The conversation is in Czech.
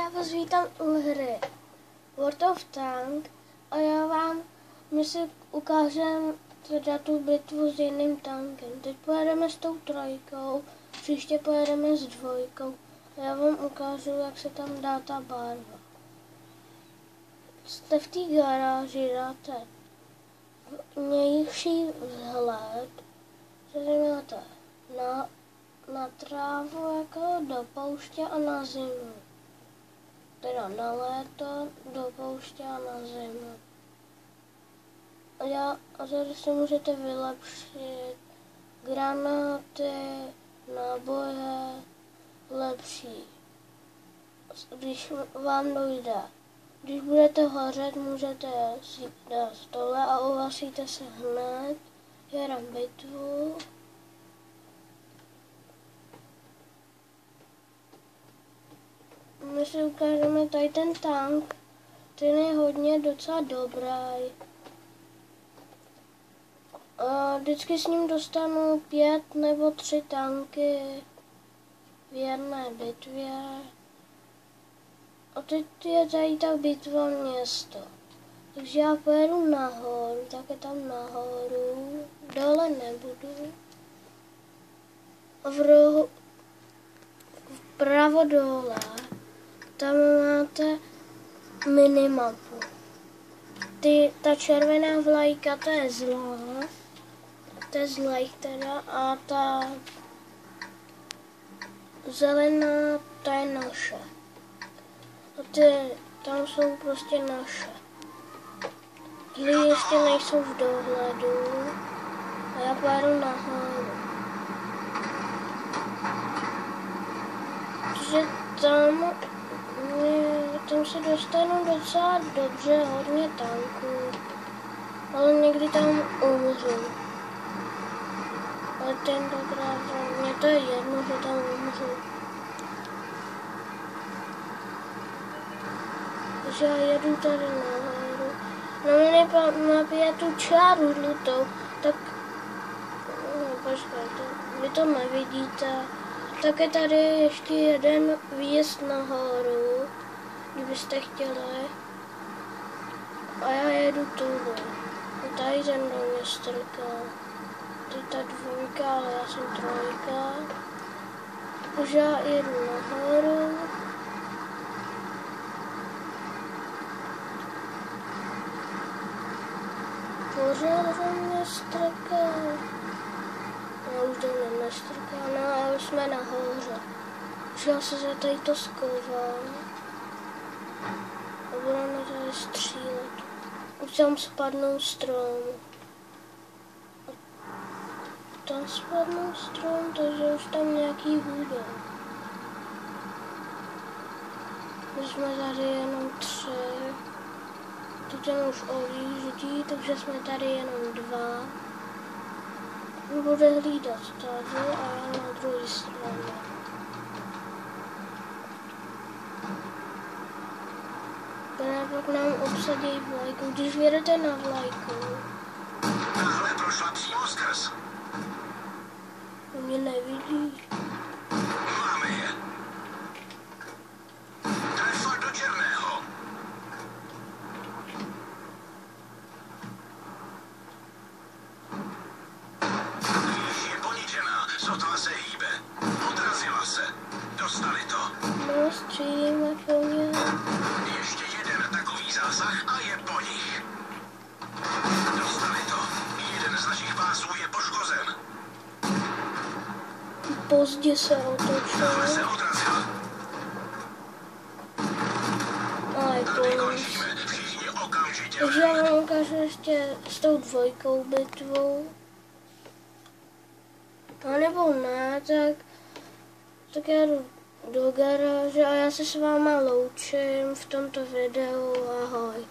Já vás vítám u hry World of Tank a my si ukážeme teda tu bitvu s jiným tankem. Teď pojedeme s tou trojkou, příště pojedeme s dvojkou a já vám ukážu, jak se tam dá ta barva. Jste v té garáži, dáte vnější vzhled, že máte na trávu jako do pouště a na zimu. Teda na léto, do pouště a na zimu. A tady si můžete vylepšit granáty, náboje, lepší. Když vám dojde. Když budete hořet, můžete si dát stole a uvasíte se hned. Jedem bitvu. My si ukážeme tady ten tank, ten je hodně docela dobrý. A vždycky s ním dostanu 5 nebo 3 tanky v jedné bitvě. A teď je tady ta bitva město. Takže já pojedu nahoru, tak je tam nahoru, dole nebudu. A v rohu, vpravo dole, tam máte minimapu. Ta červená vlajka, to je zlá, to je zlej teda, a ta zelená, to je naše. A tam jsou prostě naše. Zlí ještě nejsou v dohledu a já pojedu nahoru. Protože tam se dostanu docela dobře, hodně tanků, ale někdy tam umřu. Ale tentokrát mě to je jedno, že tam umřu. Takže já jedu tady nahoru. Na minimapě tu čáru žlutou, tak počkejte, vy to nevidíte. Tak je tady ještě jeden výjezd nahoru, kdybyste chtěli. A já jedu tuhle. Tady ten do mě strká. Tady ta dvojka, ale já jsem trojka. Už já jedu nahoru. Pořád do mě strká. Já už do mě nestrká, no a už jsme nahoře. Už já se za tady to skovám. A budeme tady střílet. Už tam spadnou strom. A tam spadnou strom, takže už tam nějaký bude. My jsme tady jenom 3. Teď tam už odjíždí, takže jsme tady jenom 2. Bude hlídat tady a já na druhé straně. Pak nám obsadí vlajku, když vědete na vlajku. Tahle prošla přímo skrz. To mě nevidí. Máme je. Trefa do černého. Již je poničená, sotva se hýbe. Odrazila se. Dostali to. No, střílíme po ně. Ještě jeden takový zásah a je po nich. Dostali to. Jeden z našich pásů je poškozen. Pozdě se Tahle se otočil. odrazila. A je Tady konec. končíme. Všichni okamžitě. Takže já vám ukážu ještě s tou dvojkou bitvou. A nebo ne, tak já jdu do garáže a já se s váma loučím v tomto videu. Ahoj.